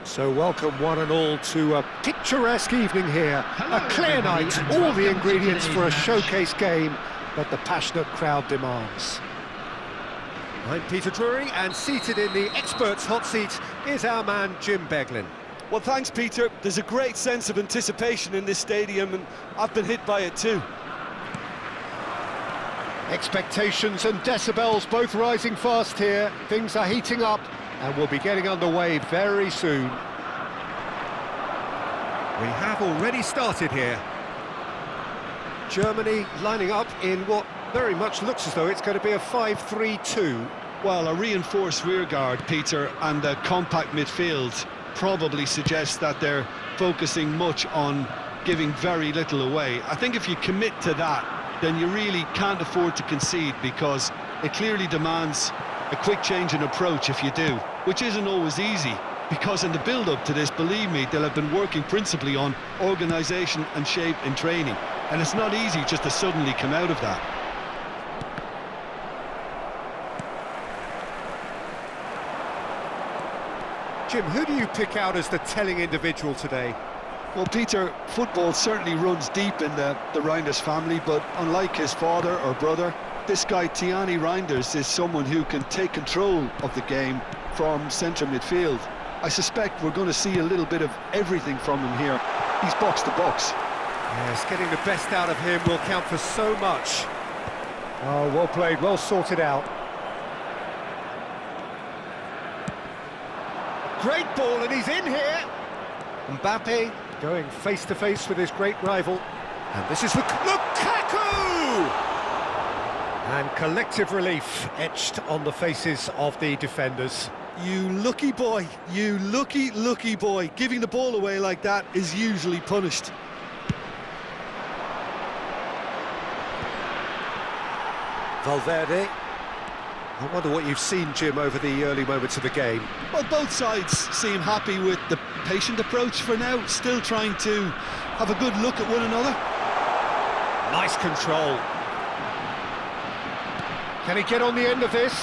So welcome one and all to a picturesque evening here. Hello, a clear night, all the ingredients for a showcase game that the passionate crowd demands. I'm Peter Drury, and seated in the experts' hot seat is our man Jim Beglin. Well, thanks, Peter. There's a great sense of anticipation in this stadium, and I've been hit by it too. Expectations and decibels both rising fast here. Things are heating up, and we'll be getting underway very soon. We have already started here. Germany lining up in what very much looks as though it's going to be a 5-3-2. Well, a reinforced rearguard, Peter, and a compact midfield probably suggests that they're focusing much on giving very little away. I think if you commit to that, then you really can't afford to concede, because it clearly demands a quick change in approach if you do, which isn't always easy, because in the build-up to this, believe me, they'll have been working principally on organisation and shape in training, and it's not easy just to suddenly come out of that. Jim, who do you pick out as the telling individual today? Well, Peter, football certainly runs deep in the Reinders family, but unlike his father or brother, this guy Tiani Reinders is someone who can take control of the game from centre midfield. I suspect we're going to see a little bit of everything from him here. He's box to box. Yes, getting the best out of him will count for so much. Oh, well played, well sorted out. Great ball, and he's in here. Mbappe going face-to-face with his great rival. And this is Lukaku! And collective relief etched on the faces of the defenders. You lucky boy, you lucky boy. Giving the ball away like that is usually punished. Valverde. I wonder what you've seen, Jim, over the early moments of the game. Well, both sides seem happy with the patient approach for now, still trying to have a good look at one another. Nice control. Can he get on the end of this?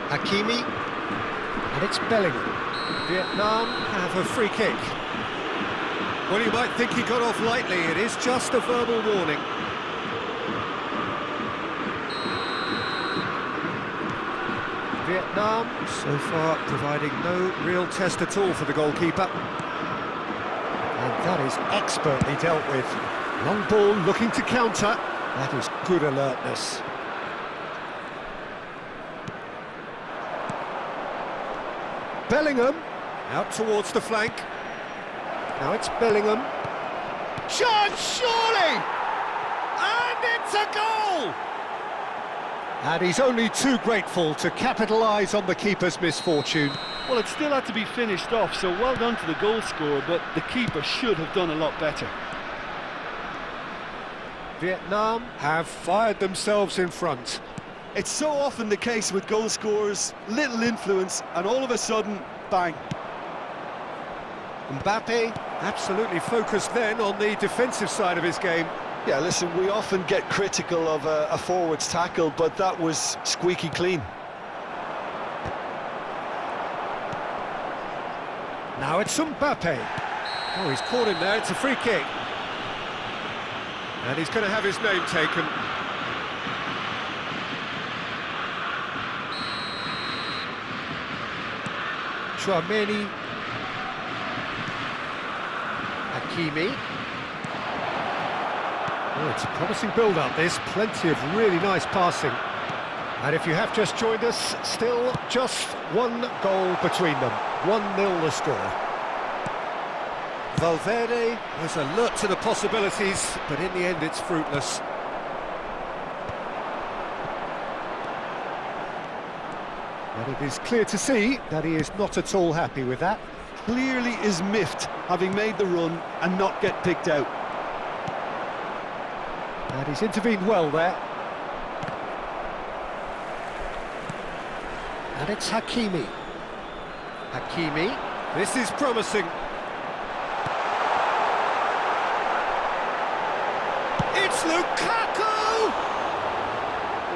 Hakimi, and it's Bellingham. Vietnam have a free kick. Well, you might think he got off lightly, it is just a verbal warning. Vietnam, so far, providing no real test at all for the goalkeeper. And that is expertly dealt with. Long ball looking to counter. That is good alertness. Bellingham, out towards the flank. Now it's Bellingham. Chance, surely! And it's a goal! And he's only too grateful to capitalise on the keeper's misfortune. Well, it still had to be finished off, so well done to the goal scorer, but the keeper should have done a lot better. Vietnam have fired themselves in front. It's so often the case with goal scorers, little influence, and all of a sudden, bang. Mbappe absolutely focused then on the defensive side of his game. Yeah, listen, we often get critical of a forward's tackle, but that was squeaky clean. Now it's Mbappe. Oh, he's caught him there, it's a free kick. And he's going to have his name taken. Chouameni. Hakimi. Oh, it's a promising build-up, this. Plenty of really nice passing. And if you have just joined us, still just one goal between them. 1-0 the score. Valverde was alert to the possibilities, but in the end it's fruitless. And it is clear to see that he is not at all happy with that. Clearly is miffed, having made the run and not get picked out. And he's intervened well there. And it's Hakimi. Hakimi. This is promising. It's Lukaku!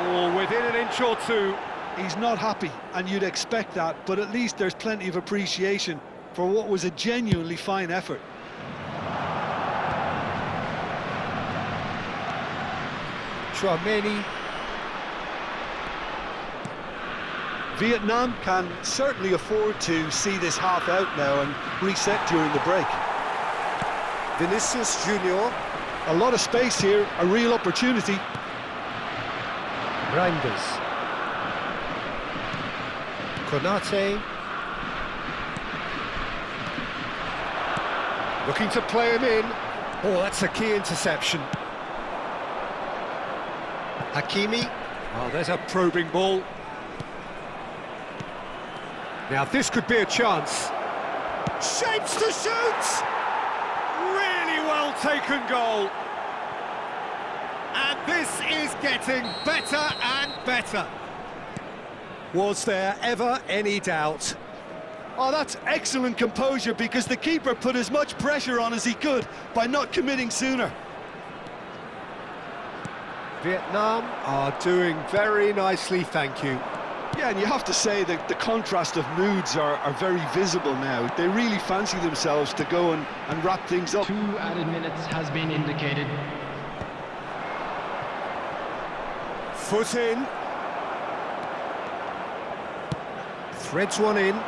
Oh, within an inch or two. He's not happy, and you'd expect that, but at least there's plenty of appreciation for what was a genuinely fine effort. Chouameni. Vietnam can certainly afford to see this half out now and reset during the break. Vinicius Junior. A lot of space here, a real opportunity. Reinders. Konate. Looking to play him in. Oh, that's a key interception. Hakimi. Oh, there's a probing ball. Now this could be a chance. Shapes to shoot! Really well taken goal. And this is getting better and better. Was there ever any doubt? Oh, that's excellent composure, because the keeper put as much pressure on as he could by not committing sooner. Vietnam are doing very nicely, thank you. Yeah, and you have to say that the contrast of moods are very visible now. They really fancy themselves to go and wrap things up. 2 added minutes has been indicated. Foot in. Threads one in.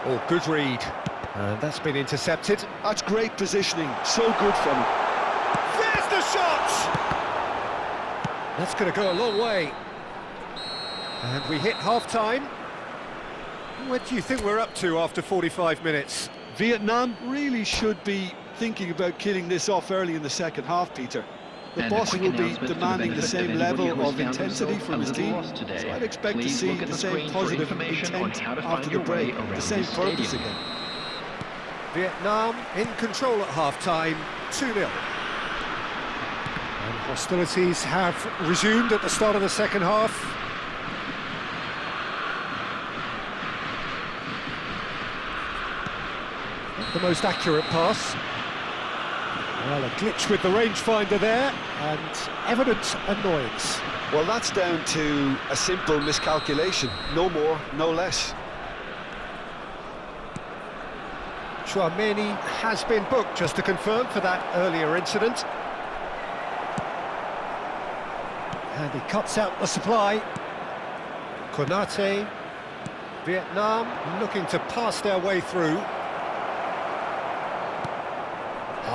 Oh, good read. And that's been intercepted. That's great positioning. So good from him. There's the shot! That's going to go a long way. And we hit half-time. What do you think we're up to after 45 minutes? Vietnam really should be thinking about killing this off early in the second half, Peter. The boss will be demanding the same level of intensity from his team, so I'd expect to see the same positive intent after the break, the same purpose again. Vietnam in control at half-time, 2-0. And hostilities have resumed at the start of the second half. Not the most accurate pass. Well, a glitch with the rangefinder there, and evident annoyance. Well, that's down to a simple miscalculation. No more, no less. Chouameni has been booked, just to confirm, for that earlier incident. And he cuts out the supply. Konate. Vietnam looking to pass their way through.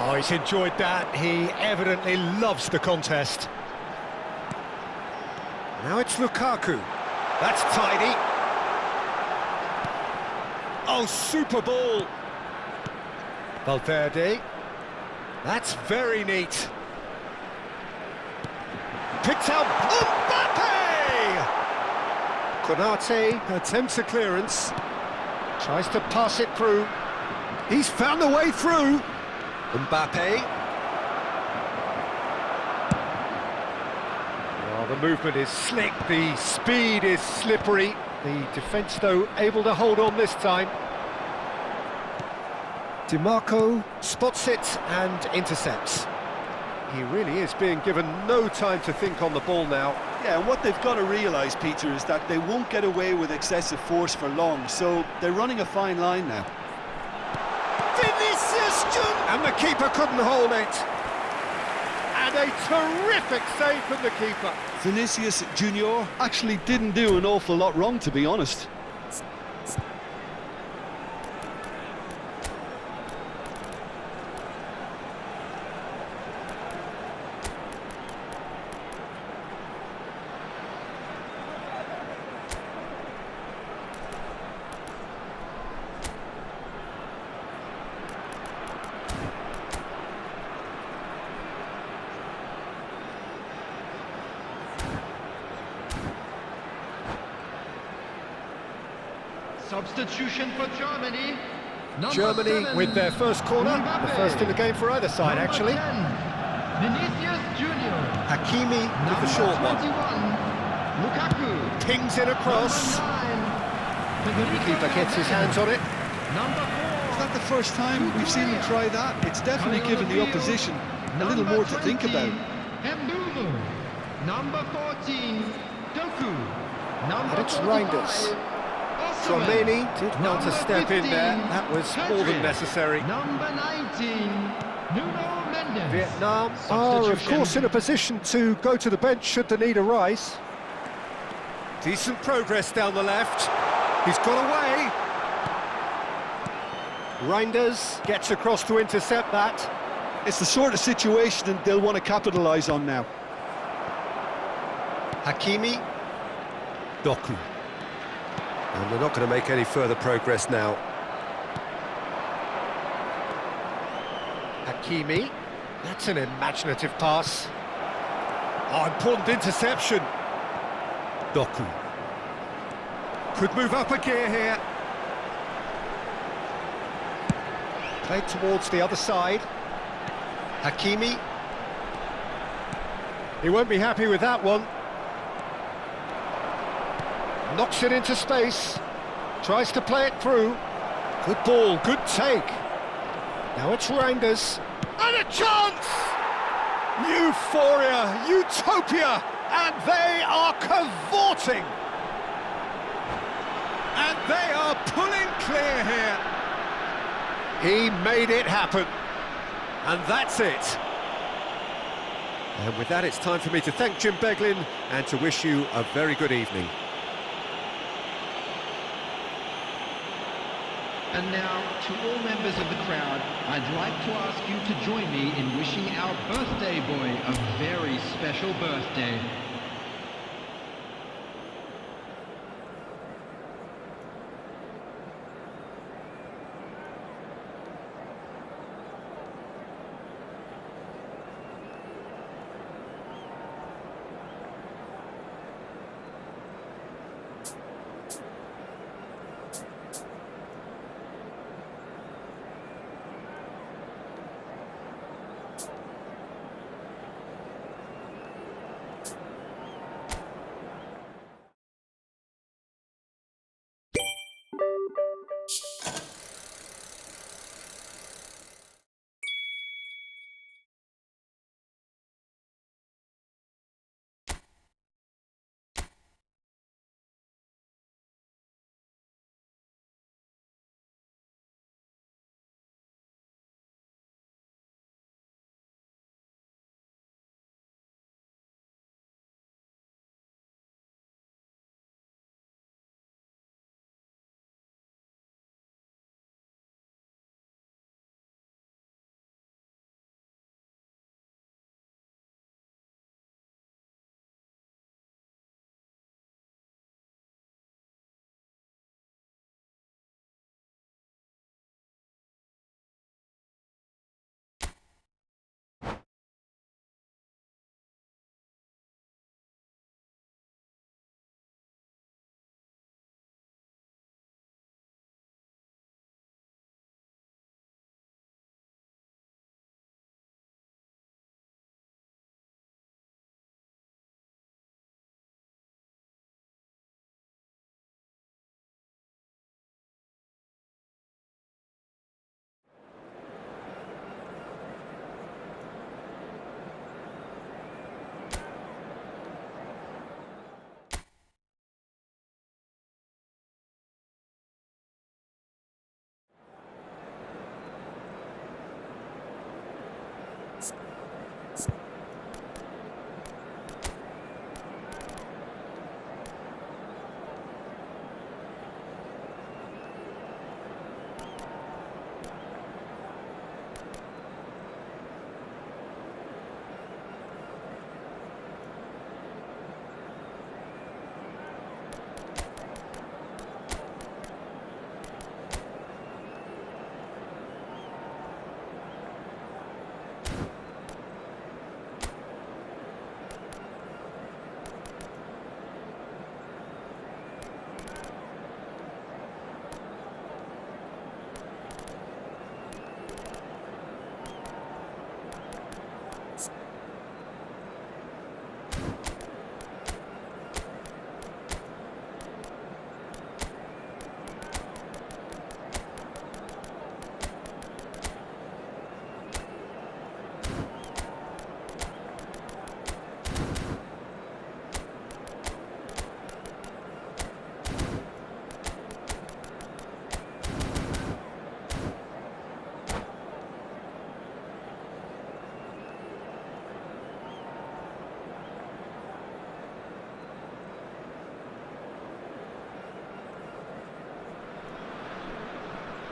Oh, he's enjoyed that. He evidently loves the contest. Now it's Lukaku. That's tidy. Oh, super ball. Valverde. That's very neat. Picked out Mbappe! Konate attempts a clearance. Tries to pass it through. He's found the way through. Mbappe. Well, the movement is slick, the speed is slippery. The defence, though, able to hold on this time. DiMarco spots it and intercepts. He really is being given no time to think on the ball now. Yeah, and what they've got to realise, Peter, is that they won't get away with excessive force for long, so they're running a fine line now. And the keeper couldn't hold it. And a terrific save from the keeper. Vinicius Junior actually didn't do an awful lot wrong, to be honest. Substitution for Germany. Germany 7, with their first corner, Mbappe. the first in the game for either side, actually. 10, Vinicius Junior. Hakimi with the short one. 21, Lukaku. Pings in across. 9, The keeper gets his hands on it. Number 4. Is that the first time we've seen them try that? It's definitely given the opposition a little more to think about. Mbumo. Number 14, Doku. Number And it's 45, Reinders. Chouameni did want to step in there. That was more than necessary. Number 19, Nuno Mendes. Vietnam are, of course, in a position to go to the bench should the need arise. Decent progress down the left. He's got away. Reinders gets across to intercept that. It's the sort of situation that they'll want to capitalise on now. Hakimi. Doku. And they're not going to make any further progress now. Hakimi. That's an imaginative pass. Oh, important interception. Doku. Could move up a gear here. Played towards the other side. Hakimi. He won't be happy with that one. Knocks it into space. Tries to play it through. Good ball, good take. Now it's Rangers. And a chance! Euphoria, utopia, and they are cavorting. And they are pulling clear here. He made it happen. And that's it. And with that, it's time for me to thank Jim Beglin and to wish you a very good evening. And now, to all members of the crowd, I'd like to ask you to join me in wishing our birthday boy a very special birthday.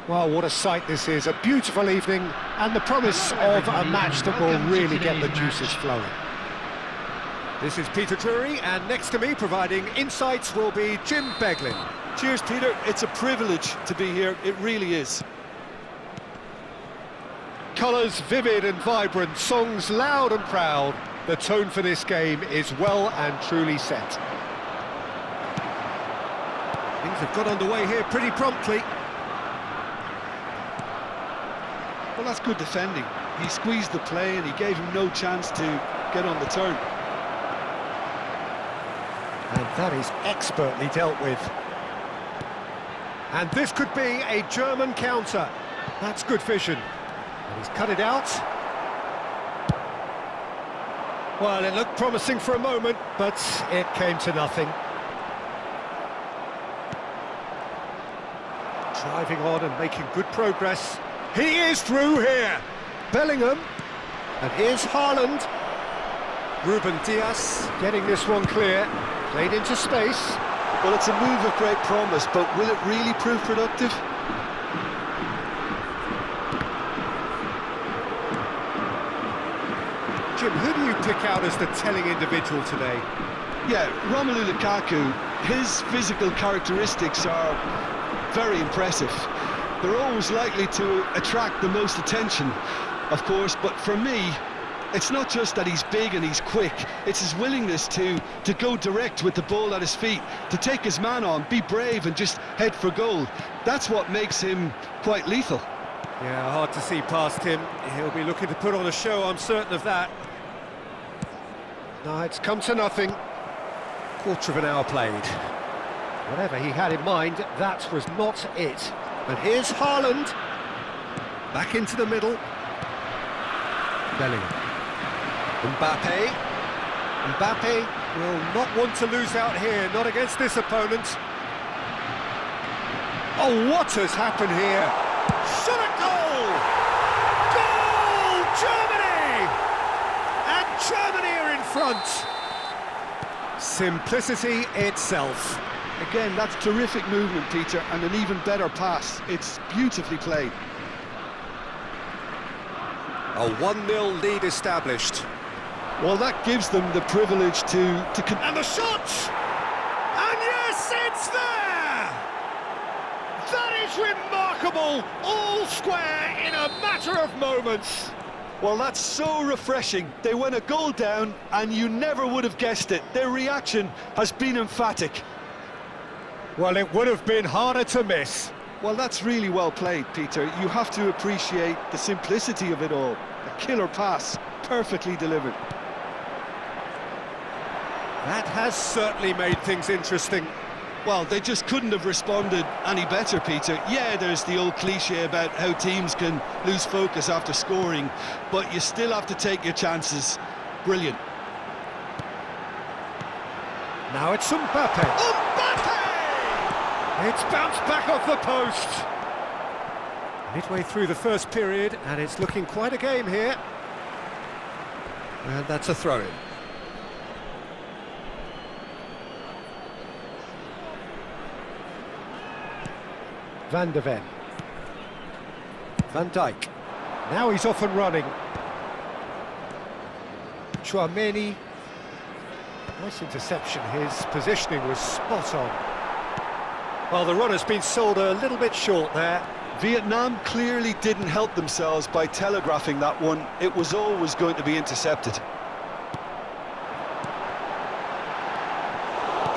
Well, what a sight this is. A beautiful evening and the promise of a match that will really get the juices flowing. This is Peter Drury, and next to me providing insights will be Jim Beglin. Cheers, Peter. It's a privilege to be here. It really is. Colours vivid and vibrant, songs loud and proud. The tone for this game is well and truly set. Things have got underway here pretty promptly. Well, that's good defending. He squeezed the play and he gave him no chance to get on the turn. And that is expertly dealt with. And this could be a German counter. That's good vision. And he's cut it out. Well, it looked promising for a moment, but it came to nothing. Driving on and making good progress. He is through here. Bellingham. And here's Haaland. Ruben Dias getting this one clear. Played into space. Well, it's a move of great promise, but will it really prove productive? Jim, who do you pick out as the telling individual today? Yeah, Romelu Lukaku, his physical characteristics are very impressive. They're always likely to attract the most attention, of course, but for me, it's not just that he's big and he's quick, it's his willingness to go direct with the ball at his feet, to take his man on, be brave and just head for goal. That's what makes him quite lethal. Yeah, hard to see past him. He'll be looking to put on a show, I'm certain of that. No, it's come to nothing. Quarter of an hour played. Whatever he had in mind, that was not it. And here's Haaland. Back into the middle. Bellingham. Mbappe. Mbappe will not want to lose out here, not against this opponent. Oh, what has happened here? Shot at goal! Goal! Germany! And Germany are in front. Simplicity itself. Again, that's terrific movement, Peter, and an even better pass. It's beautifully played. A 1-0 lead established. Well, that gives them the privilege to And the shot! And yes, it's there! That is remarkable! All square in a matter of moments. Well, that's so refreshing. They went a goal down, and you never would have guessed it. Their reaction has been emphatic. Well, it would have been harder to miss. Well, that's really well played, Peter. You have to appreciate the simplicity of it all. A killer pass, perfectly delivered. That has certainly made things interesting. Well, they just couldn't have responded any better, Peter. Yeah, there's the old cliche about how teams can lose focus after scoring, but you still have to take your chances. Brilliant. Now it's Mbappe. Mbappe! It's bounced back off the post. Midway through the first period, and it's looking quite a game here. And that's a throw-in. Van de Ven. Van Dijk. Now he's off and running. Chouameni. Nice interception. His positioning was spot on. Well, the run has been sold a little bit short there. Vietnam clearly didn't help themselves by telegraphing that one. It was always going to be intercepted.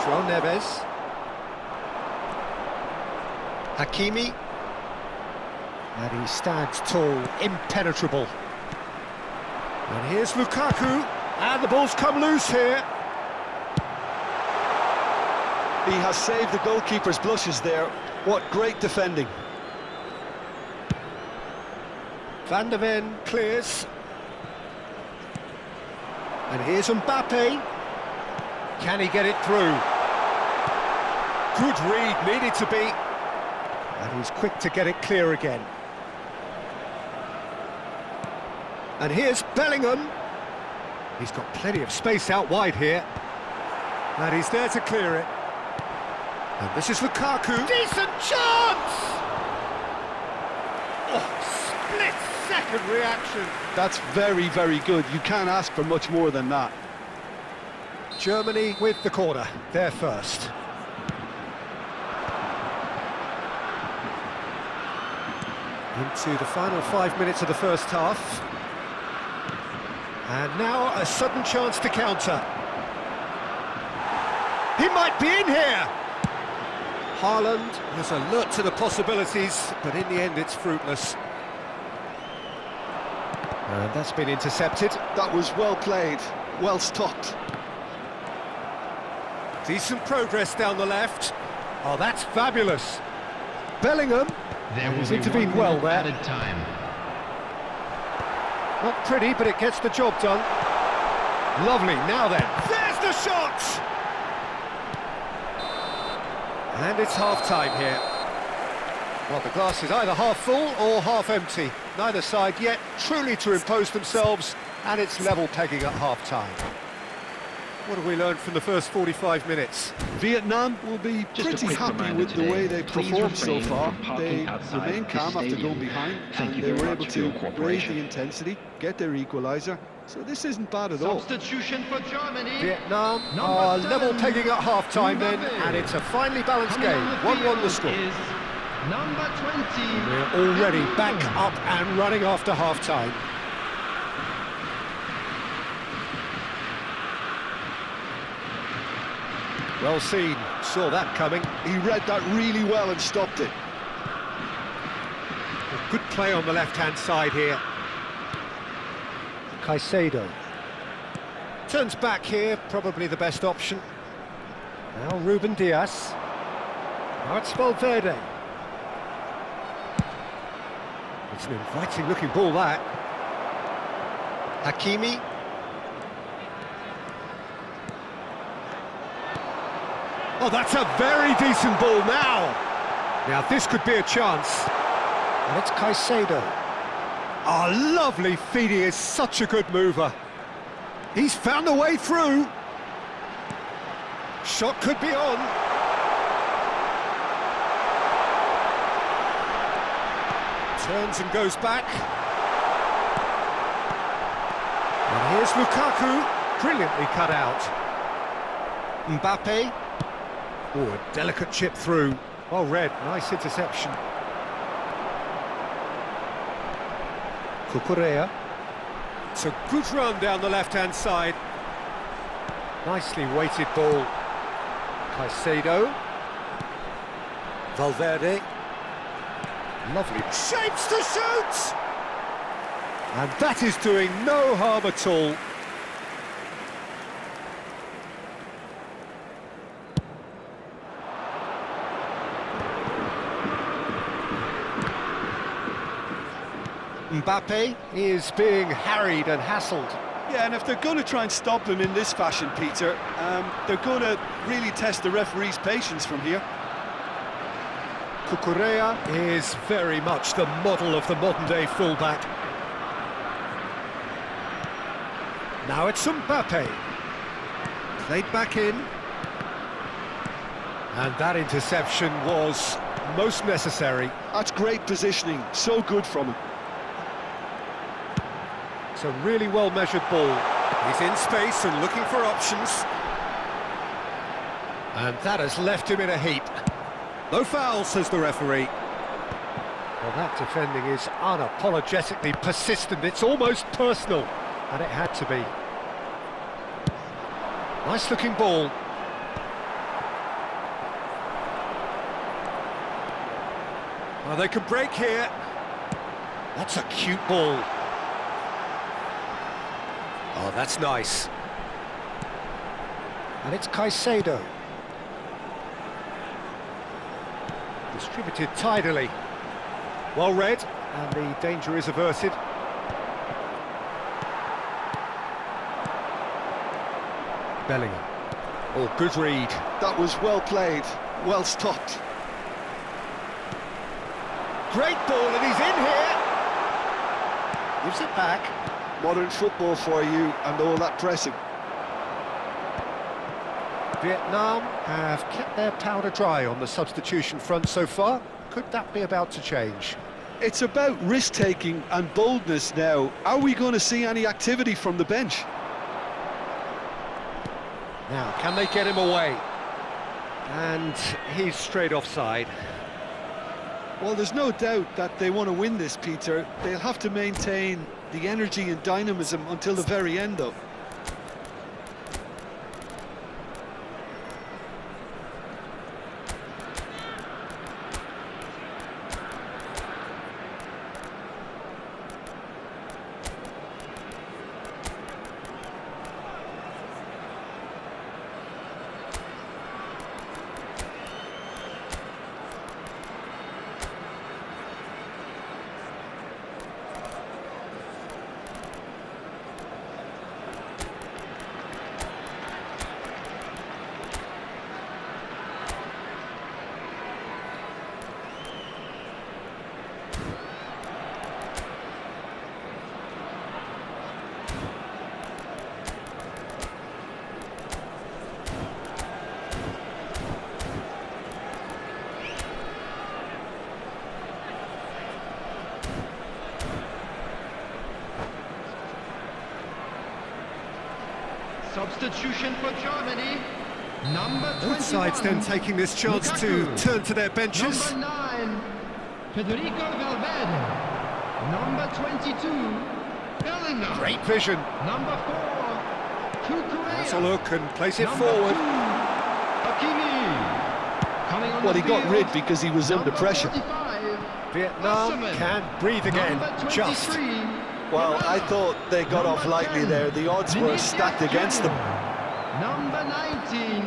João Neves. Hakimi. And he stands tall, impenetrable. And here's Lukaku. And the ball's come loose here. He has saved the goalkeeper's blushes there. What great defending. Van de Ven clears. And here's Mbappe. Can he get it through? Good read, needed to be. And he's quick to get it clear again. And here's Bellingham. He's got plenty of space out wide here. And he's there to clear it. And this is Lukaku. Decent chance! Oh, split-second reaction. That's very, very good. You can't ask for much more than that. Germany with the corner. They're first. Into the final 5 minutes of the first half. And now a sudden chance to counter. He might be in here! Haaland was alert to the possibilities, but in the end it's fruitless. And that's been intercepted. That was well played, well stopped. Decent progress down the left. Oh, that's fabulous. Bellingham. There will He's be intervened 1 well minute there. added time. Not pretty, but it gets the job done. Lovely, now then. There's the shot! And it's half-time here. Well, the glass is either half full or half empty. Neither side yet truly to impose themselves, and it's level pegging at half-time. What have we learned from the first 45 minutes? Vietnam will be Just a pretty quick happy reminder with the today, way they've please performed so refrain far. from parking They outside remain this calm after stadium. going behind, Thank and you they very were much able for your to raise cooperation. the intensity, get their equaliser. So this isn't bad at all. Substitution for Germany. Vietnam Number are 7, level pegging at half-time then, Mbappe. and it's a finely balanced Coming game. on the 1-1 the field score. is number 20. We're already back up and running after half-time. Well seen, saw that coming. He read that really well and stopped it. Good play on the left-hand side here. Caicedo. Turns back here, probably the best option. Now Ruben Diaz. Now it's Valverde. It's an inviting-looking ball, that. Hakimi. Oh, that's a very decent ball now. Now, this could be a chance. And it's Caicedo. Oh, lovely feed. He is such a good mover. He's found a way through. Shot could be on. Turns and goes back. And here's Lukaku. Brilliantly cut out. Mbappe. Oh, a delicate chip through. Well read, nice interception. Cucurella. It's a good run down the left-hand side. Nicely weighted ball. Caicedo. Valverde. Lovely shapes to shoot! And that is doing no harm at all. Mbappe is being harried and hassled. Yeah, and if they're going to try and stop him in this fashion, Peter, they're going to really test the referee's patience from here. Cucurella is very much the model of the modern-day fullback. Now it's Mbappe. Played back in. And that interception was most necessary. That's great positioning, so good from him. It's a really well-measured ball. He's in space and looking for options. And that has left him in a heap. No foul, says the referee. Well, that defending is unapologetically persistent. It's almost personal, and it had to be. Nice-looking ball. Well, they could break here. That's a cute ball. Oh, that's nice. And it's Caicedo. Distributed tidily. Well read, and the danger is averted. Bellingham. Oh, good read. That was well played, well stopped. Great ball, and he's in here. Gives it back. Modern football for you, and all that pressing. Vietnam have kept their powder dry on the substitution front so far. Could that be about to change? It's about risk-taking and boldness now. Are we going to see any activity from the bench? Now, can they get him away? And he's straight offside. Well, there's no doubt that they want to win this, Peter. They'll have to maintain the energy and dynamism until the very end, though. Substitution for Germany. Number 21. Both sides then taking this chance to Lukaku. turn to their benches. Number 9, Federico Valverde. Number 22, Bellingham. Great vision. Number 4, Has a Kukurea. look and place it Number forward. 2, Hakimi. Coming on Well, the he got field, rid because he was under number pressure. 45, Vietnam Osimhen. can breathe again. Number Just. 23, Well, I Ronaldo. thought they got off Number lightly 10, there. The odds were Vinicius stacked against them. Junior. Number 19,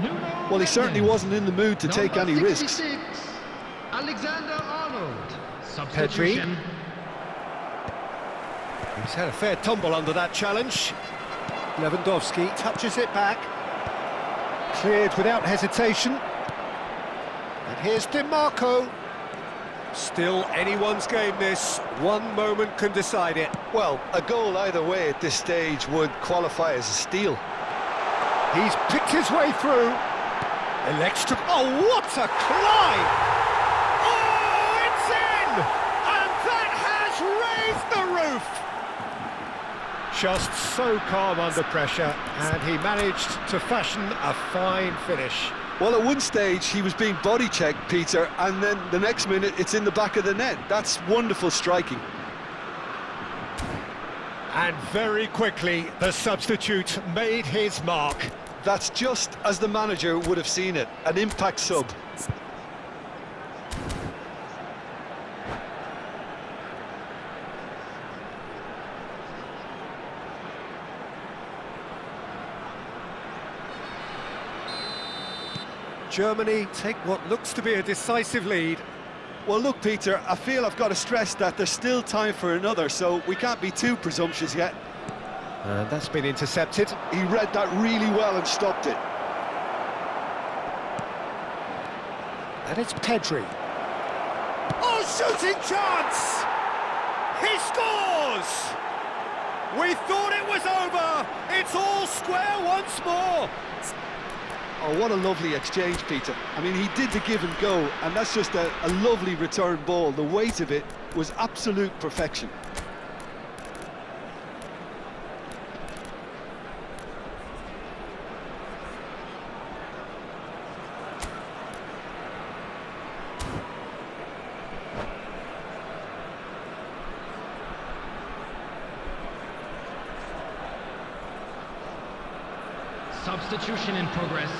Nuno Well, he certainly Mendes. wasn't in the mood to take Number any risks. 66, Alexander Arnold. Substitution. He's had a fair tumble under that challenge. Lewandowski touches it back. Cleared without hesitation. And here's DiMarco. Still anyone's game this. One moment can decide it. Well, a goal either way at this stage would qualify as a steal. He's picked his way through. Elects to... Oh, what a climb! Oh, it's in! And that has raised the roof! Just so calm under pressure, and he managed to fashion a fine finish. Well, at one stage, he was being body-checked, Peter, and then the next minute, it's in the back of the net. That's wonderful striking. And very quickly, the substitute made his mark. That's just as the manager would have seen it, an impact sub. Germany take what looks to be a decisive lead. Well, look, Peter, I feel I've got to stress that there's still time for another, so we can't be too presumptuous yet. And that's been intercepted. He read that really well and stopped it. And it's Pedri. Oh, shooting chance! He scores! We thought it was over. It's all square once more. Oh, what a lovely exchange, Peter. I mean, he did the give and go, and that's just a lovely return ball. The weight of it was absolute perfection. Substitution in progress.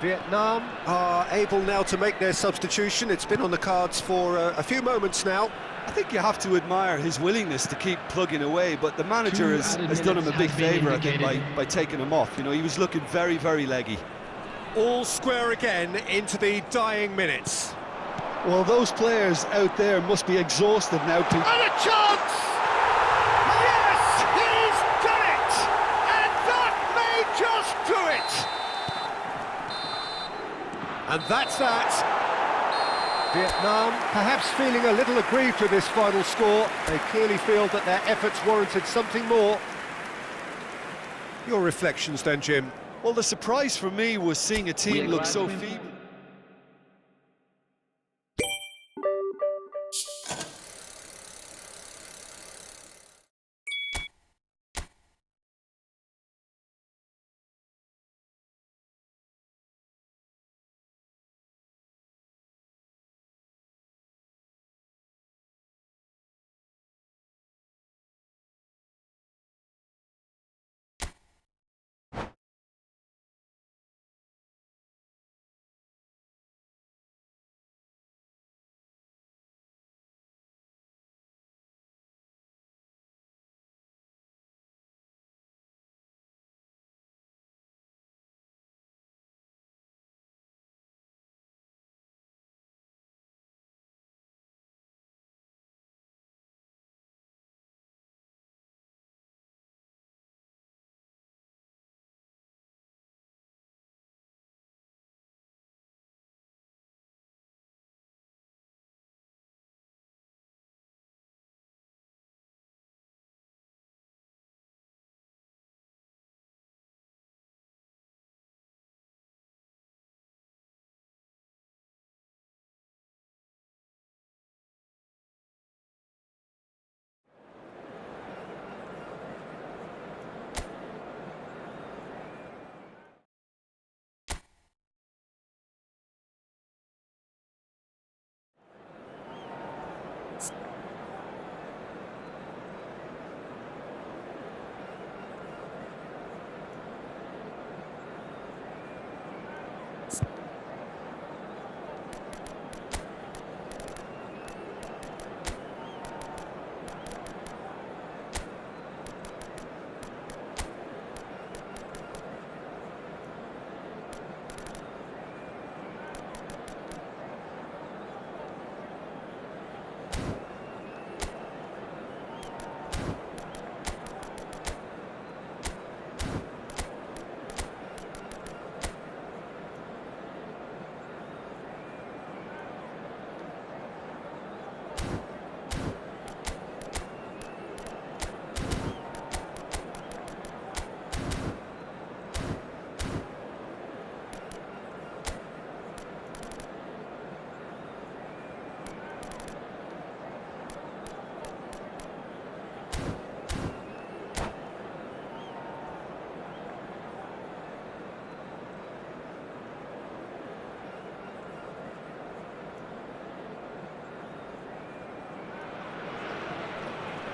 Vietnam are able now to make their substitution. It's been on the cards for a few moments now. I think you have to admire his willingness to keep plugging away, but the manager Two has added done him a minutes big have been favour, I think, indicated. by taking him off. You know, he was looking very, very leggy. All square again into the dying minutes. Well, those players out there must be exhausted now, Peter. And a chance! Yes, he's done it! And that may just do it! And that's that. Vietnam perhaps feeling a little aggrieved with this final score. They clearly feel that their efforts warranted something more. Your reflections then, Jim? Well, the surprise for me was seeing a team look so feeble.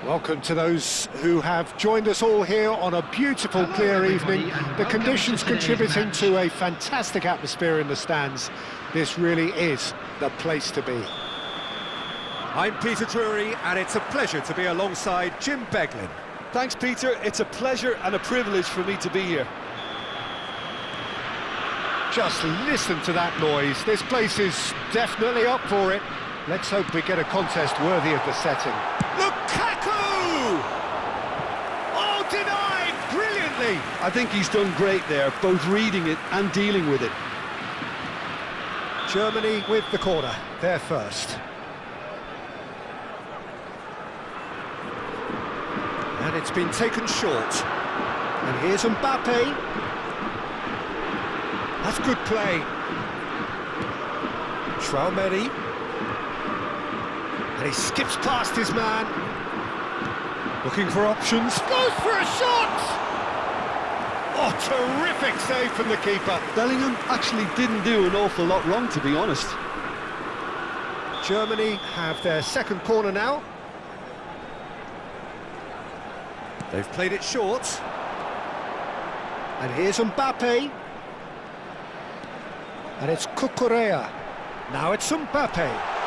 Welcome to those who have joined us all here on a beautiful, Hello, clear everybody, evening. and The welcome conditions to today's contributing match. to a fantastic atmosphere in the stands. This really is the place to be. I'm Peter Drury, and it's a pleasure to be alongside Jim Beglin. Thanks, Peter. It's a pleasure and a privilege for me to be here. Just listen to that noise. This place is definitely up for it. Let's hope we get a contest worthy of the setting. Lukaku! Oh, denied brilliantly! I think he's done great there, both reading it and dealing with it. Germany with the corner, they're first. And it's been taken short. And here's Mbappe. That's good play. Traoré. And he skips past his man. Looking for options. Goes for a shot! Oh, terrific save from the keeper. Bellingham actually didn't do an awful lot wrong, to be honest. Germany have their second corner now. They've played it short. And here's Mbappe. And it's Cucurella. Now it's Mbappe.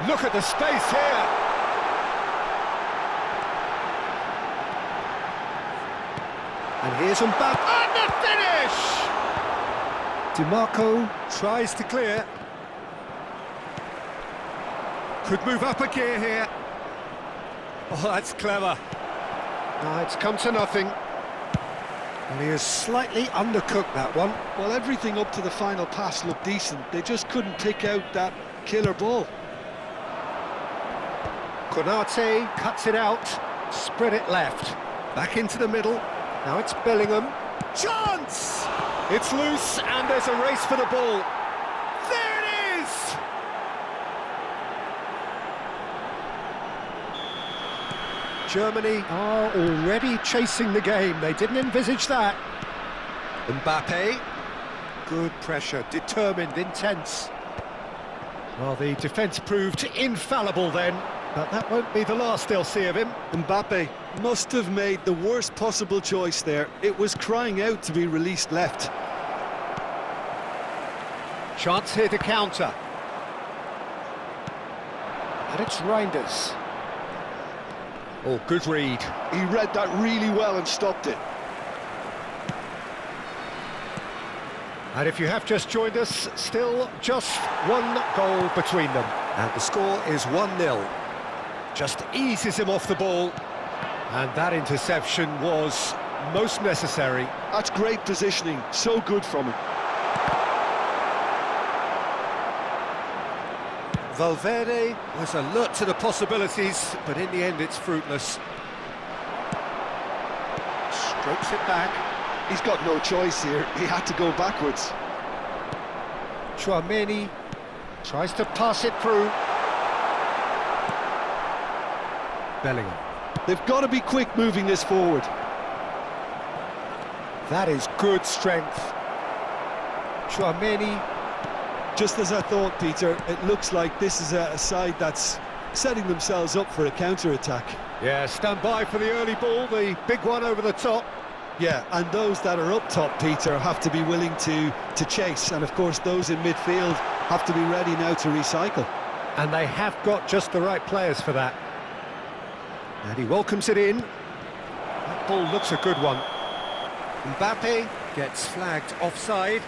Look at the space here. And here's Mbappe. And the finish! DiMarco tries to clear. Could move up a gear here. Oh, that's clever. It's come to nothing. And he has slightly undercooked that one. Well, everything up to the final pass looked decent. They just couldn't pick out that killer ball. Konate cuts it out, spread it left. Back into the middle. Now it's Bellingham. Chance! It's loose and there's a race for the ball. There it is! Germany are already chasing the game. They didn't envisage that. Mbappe. Good pressure, determined, intense. Well, the defence proved infallible then, but that won't be the last they'll see of him. Mbappe must have made the worst possible choice there. It was crying out to be released left. Chance here to counter. And it's Reinders. Oh, good read. He read that really well and stopped it. And if you have just joined us, still just one goal between them. And the score is 1-0. Just eases him off the ball. And that interception was most necessary. That's great positioning, so good from him. Valverde was alert to the possibilities, but in the end it's fruitless. Strokes it back. He's got no choice here. He had to go backwards. Traoré tries to pass it through. Bellingham. They've got to be quick moving this forward. That is good strength. Traoré. Just as I thought, Peter, it looks like this is a side that's setting themselves up for a counter-attack. Yeah, stand by for the early ball, the big one over the top. Yeah, and those that are up top, Peter, have to be willing to chase. And, of course, those in midfield have to be ready now to recycle. And they have got just the right players for that. And he welcomes it in. That ball looks a good one. Mbappe gets flagged offside.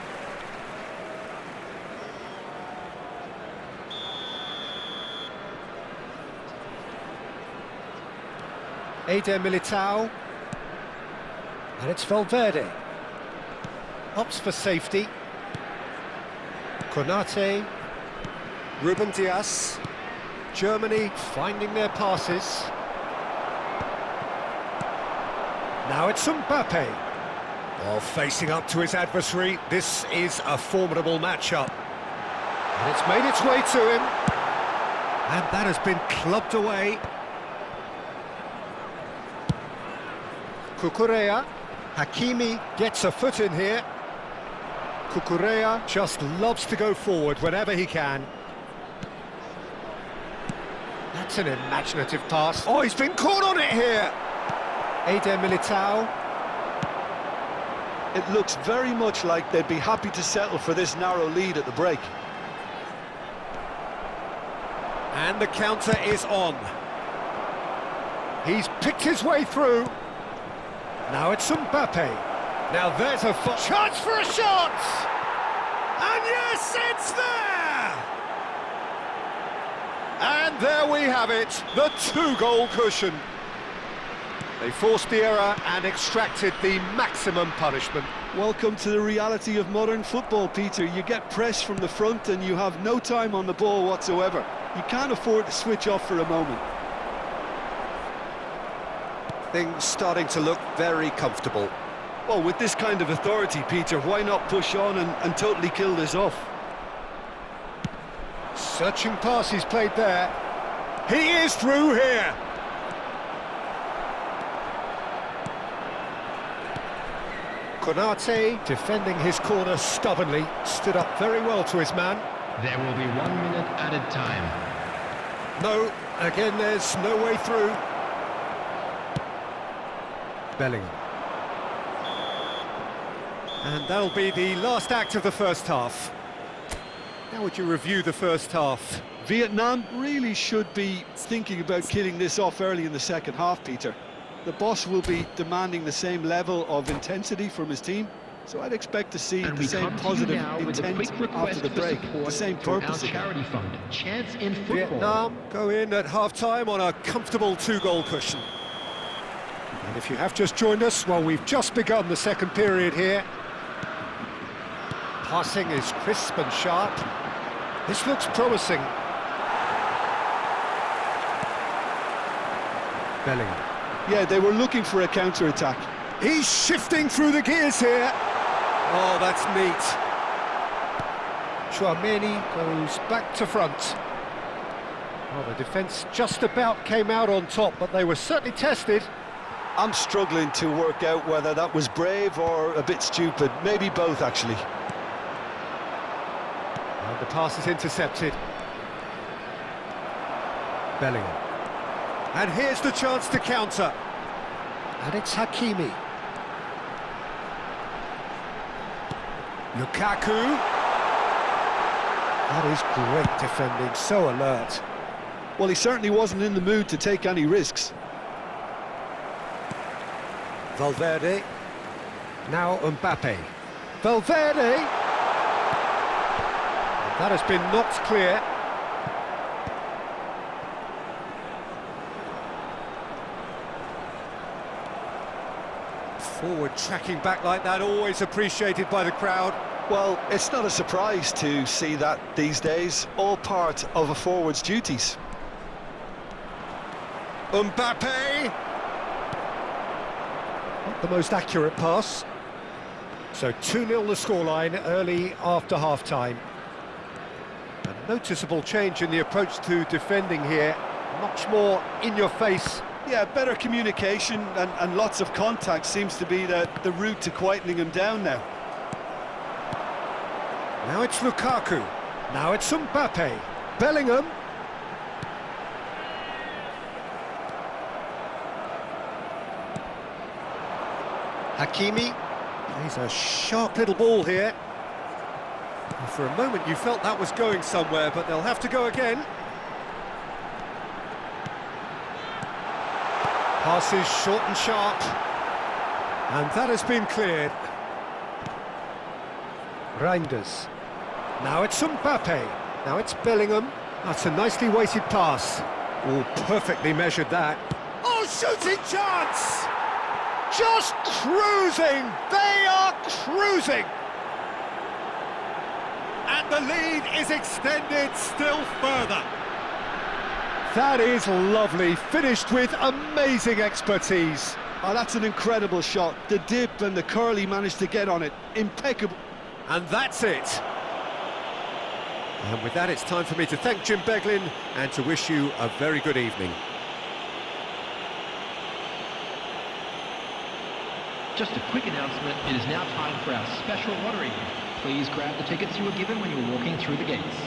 Eder Militao. And it's Valverde. Opts for safety. Konate. Ruben Dias. Germany finding their passes. Now it's Mbappe. While facing up to his adversary, this is a formidable matchup. And it's made its way to him. And that has been clubbed away. Cucurella. Hakimi gets a foot in here. Cucurella just loves to go forward whenever he can. That's an imaginative pass. Oh, he's been caught on it here. Eder Militao. It looks very much like they'd be happy to settle for this narrow lead at the break. And the counter is on. He's picked his way through. Now it's Mbappe. Now there's a chance for a shot! And yes, it's there! And there we have it, the two-goal cushion. They forced the error and extracted the maximum punishment. Welcome to the reality of modern football, Peter. You get pressed from the front and you have no time on the ball whatsoever. You can't afford to switch off for a moment. Things starting to look very comfortable. Well, with this kind of authority, Peter, why not push on and totally kill this off? Searching pass he's played there. He is through here. Konate, defending his corner stubbornly, stood up very well to his man. There will be 1 minute added time. No, again there's no way through. Bellingham. And that'll be the last act of the first half. How would you review the first half? Vietnam really should be thinking about killing this off early in the second half, Peter. The boss will be demanding the same level of intensity from his team, so I'd expect to see the same positive intent after the break, the same purpose again. Charity fund, Chance in Football. Vietnam go in at half-time on a comfortable two-goal cushion. And if you have just joined us, well, we've just begun the second period here. Passing is crisp and sharp. This looks promising. Bellingham. Yeah, they were looking for a counter-attack. He's shifting through the gears here. Oh, that's neat. Chouameni goes back to front. Well, the defence just about came out on top, but they were certainly tested. I'm struggling to work out whether that was brave or a bit stupid. Maybe both, actually. And the pass is intercepted. Bellingham. And here's the chance to counter. And it's Hakimi. Lukaku. That is great defending, so alert. Well, he certainly wasn't in the mood to take any risks. Valverde. Now Mbappe. Valverde. And that has been knocked clear. Forward tracking back like that, always appreciated by the crowd. Well, it's not a surprise to see that these days, all part of a forward's duties. Mbappe! Not the most accurate pass. So 2-0 the scoreline early after half-time. A noticeable change in the approach to defending here. Much more in your face. Yeah, better communication and lots of contact seems to be the route to quietening him down now. Now it's Lukaku. Now it's Mbappe. Bellingham. Hakimi. He's a sharp little ball here. And for a moment you felt that was going somewhere, but they'll have to go again. Passes short and sharp. And that has been cleared. Reinders. Now it's Mbappe. Now it's Bellingham. That's a nicely weighted pass. Oh, perfectly measured that. Oh, shooting chance! Just cruising! They are cruising! And the lead is extended still further. That is lovely, finished with amazing expertise. Oh, that's an incredible shot. The dip and the curl he managed to get on it, impeccable. And that's it. And with that, it's time for me to thank Jim Beglin and to wish you a very good evening. Just a quick announcement, it is now time for our special lottery. Please grab the tickets you were given when you were walking through the gates.